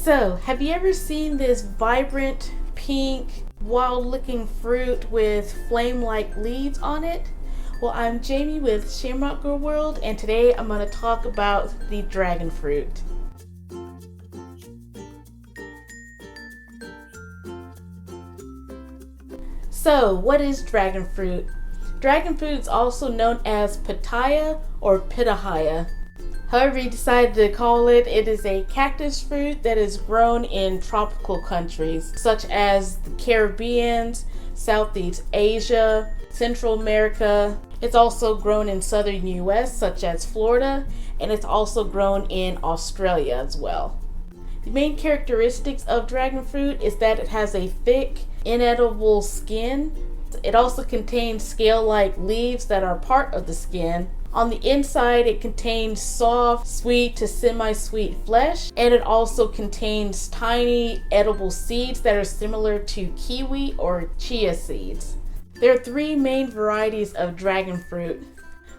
So, have you ever seen this vibrant pink, wild-looking fruit with flame-like leaves on it? Well, I'm Jamie with Shamrock Girl World, and today I'm going to talk about the dragon fruit. So, what is dragon fruit? Dragon fruit is also known as pitaya or pitahaya. However you decide to call it, it is a cactus fruit that is grown in tropical countries such as the Caribbean, Southeast Asia, Central America. It's also grown in southern US such as Florida, and it's also grown in Australia as well. The main characteristics of dragon fruit is that it has a thick, inedible skin. It also contains scale-like leaves that are part of the skin. On the inside, it contains soft, sweet to semi-sweet flesh, and it also contains tiny edible seeds that are similar to kiwi or chia seeds. There are three main varieties of dragon fruit.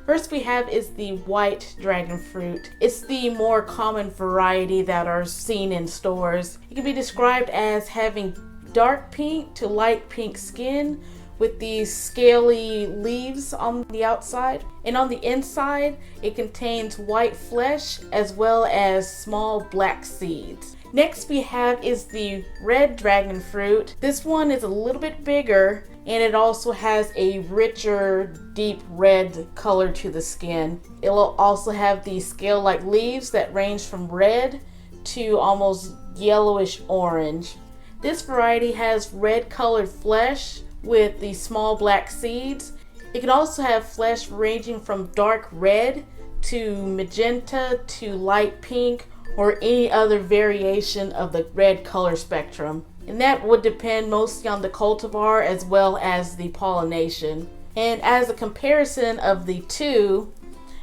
First we have is the white dragon fruit. It's the more common variety that are seen in stores. It can be described as having dark pink to light pink skin with these scaly leaves on the outside. And on the inside, it contains white flesh as well as small black seeds. Next we have is the red dragon fruit. This one is a little bit bigger, and it also has a richer, deep red color to the skin. It'll also have these scale-like leaves that range from red to almost yellowish orange. This variety has red colored flesh with the small black seeds. It can also have flesh ranging from dark red to magenta to light pink or any other variation of the red color spectrum. And that would depend mostly on the cultivar as well as the pollination. And as a comparison of the two,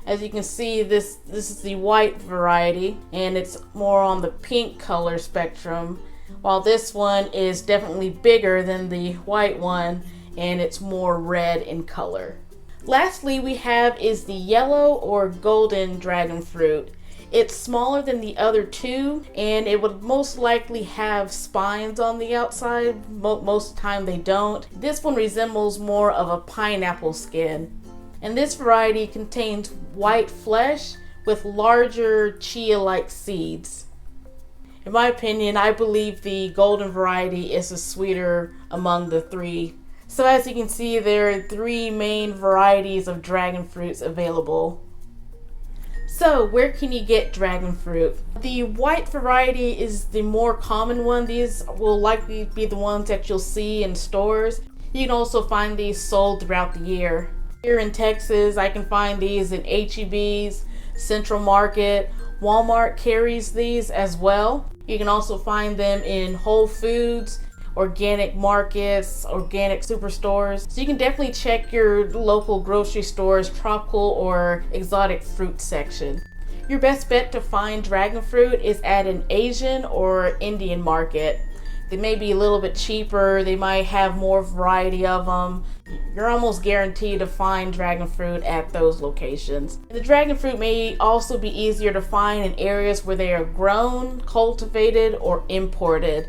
as you can see, this is the white variety, and it's more on the pink color spectrum, while this one is definitely bigger than the white one, and it's more red in color. Lastly, we have is the yellow or golden dragon fruit. It's smaller than the other two, and it would most likely have spines on the outside. Most of the time they don't. This one resembles more of a pineapple skin. And this variety contains white flesh with larger chia-like seeds. In my opinion, I believe the golden variety is the sweeter among the three. So as you can see, there are three main varieties of dragon fruits available. So where can you get dragon fruit? The white variety is the more common one. These will likely be the ones that you'll see in stores. You can also find these sold throughout the year. Here in Texas, I can find these in H-E-B's, Central Market. Walmart carries these as well. You can also find them in Whole Foods, organic markets, organic superstores. So you can definitely check your local grocery store's tropical or exotic fruit section. Your best bet to find dragon fruit is at an Asian or Indian market. They may be a little bit cheaper, they might have more variety of them. You're almost guaranteed to find dragon fruit at those locations. The dragon fruit may also be easier to find in areas where they are grown, cultivated, or imported.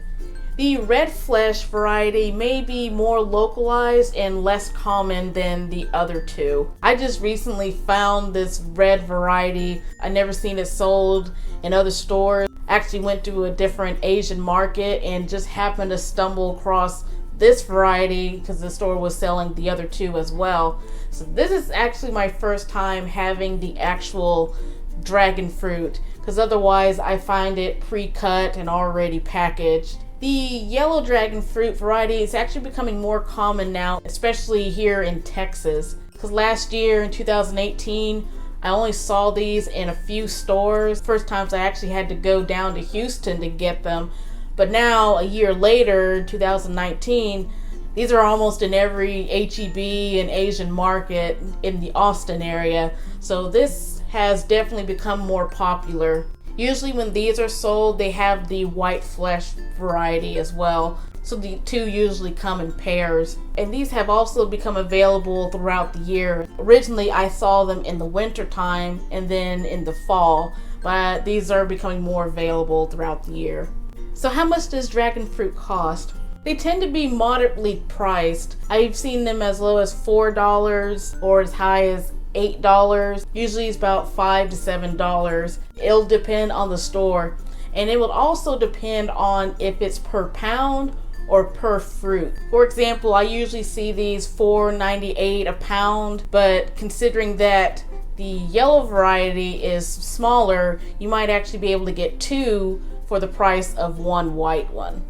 The red flesh variety may be more localized and less common than the other two. I just recently found this red variety. I never seen it sold in other stores. Actually went to a different Asian market and just happened to stumble across this variety because the store was selling the other two as well. So this is actually my first time having the actual dragon fruit, because otherwise I find it pre-cut and already packaged. The yellow dragon fruit variety is actually becoming more common now, especially here in Texas, because last year in 2018 I only saw these in a few stores. First times I actually had to go down to Houston to get them. But now, a year later, 2019, these are almost in every H-E-B and Asian market in the Austin area. So this has definitely become more popular. Usually when these are sold, they have the white flesh variety as well. So the two usually come in pairs. And these have also become available throughout the year. Originally, I saw them in the winter time and then in the fall, but these are becoming more available throughout the year. So how much does dragon fruit cost? They tend to be moderately priced. I've seen them as low as $4 or as high as $8. Usually it's about $5 to $7. It'll depend on the store. And it will also depend on if it's per pound or per fruit. For example, I usually see these $4.98 a pound, but considering that the yellow variety is smaller, you might actually be able to get two for the price of one white one.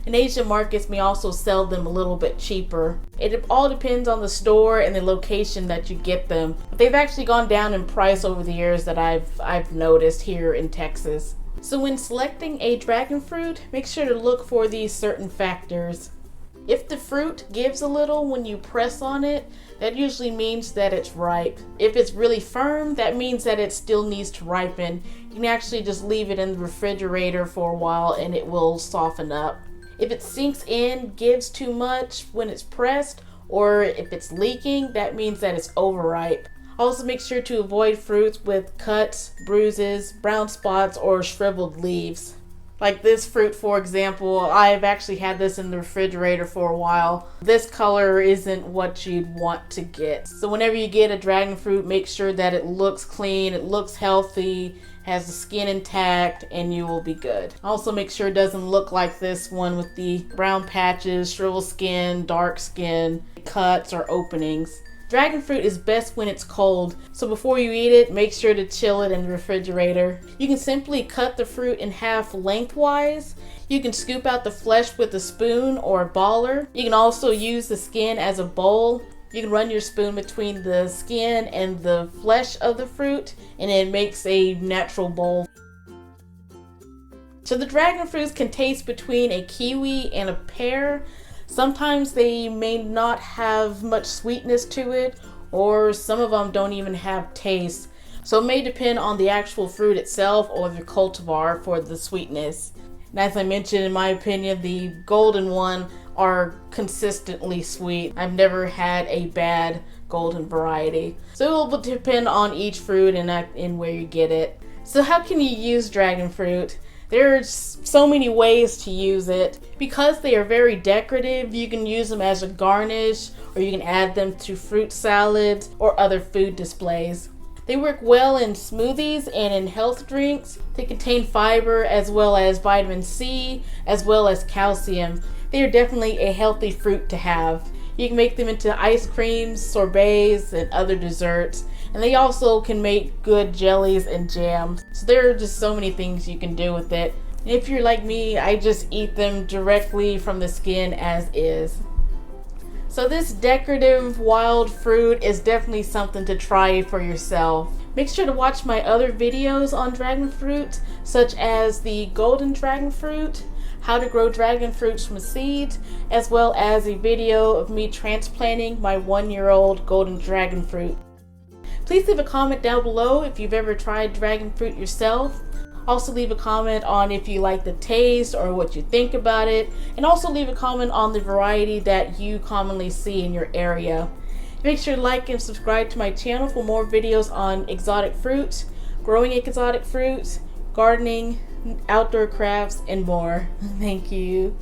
And Asian markets may also sell them a little bit cheaper. It all depends on the store and the location that you get them. But they've actually gone down in price over the years that I've noticed here in Texas. So when selecting a dragon fruit, make sure to look for these certain factors. If the fruit gives a little when you press on it, that usually means that it's ripe. If it's really firm, that means that it still needs to ripen. You can actually just leave it in the refrigerator for a while and it will soften up. If it sinks in, gives too much when it's pressed, or if it's leaking, that means that it's overripe. Also make sure to avoid fruits with cuts, bruises, brown spots, or shriveled leaves. Like this fruit, for example, I've actually had this in the refrigerator for a while. This color isn't what you'd want to get. So whenever you get a dragon fruit, make sure that it looks clean, it looks healthy, has the skin intact, and you will be good. Also make sure it doesn't look like this one with the brown patches, shriveled skin, dark skin, cuts, or openings. Dragon fruit is best when it's cold, so before you eat it, make sure to chill it in the refrigerator. You can simply cut the fruit in half lengthwise. You can scoop out the flesh with a spoon or a baller. You can also use the skin as a bowl. You can run your spoon between the skin and the flesh of the fruit, and it makes a natural bowl. So the dragon fruits can taste between a kiwi and a pear. Sometimes they may not have much sweetness to it, or some of them don't even have taste. So it may depend on the actual fruit itself or the cultivar for the sweetness. And as I mentioned, in my opinion, the golden one are consistently sweet. I've never had a bad golden variety. So it will depend on each fruit and where you get it. So how can you use dragon fruit? There's so many ways to use it. Because they are very decorative, you can use them as a garnish, or you can add them to fruit salads or other food displays. They work well in smoothies and in health drinks. They contain fiber as well as vitamin C, as well as calcium. They are definitely a healthy fruit to have. You can make them into ice creams, sorbets, and other desserts. And they also can make good jellies and jams. So there are just so many things you can do with it. And if you're like me, I just eat them directly from the skin as is. So this decorative wild fruit is definitely something to try for yourself. Make sure to watch my other videos on dragon fruit, such as the golden dragon fruit, how to grow dragon fruits from seeds, as well as a video of me transplanting my 1-year-old golden dragon fruit. Please leave a comment down below if you've ever tried dragon fruit yourself. Also leave a comment on if you like the taste or what you think about it, and also leave a comment on the variety that you commonly see in your area. Make sure to like and subscribe to my channel for more videos on exotic fruits, growing exotic fruits, gardening, outdoor crafts, and more. Thank you.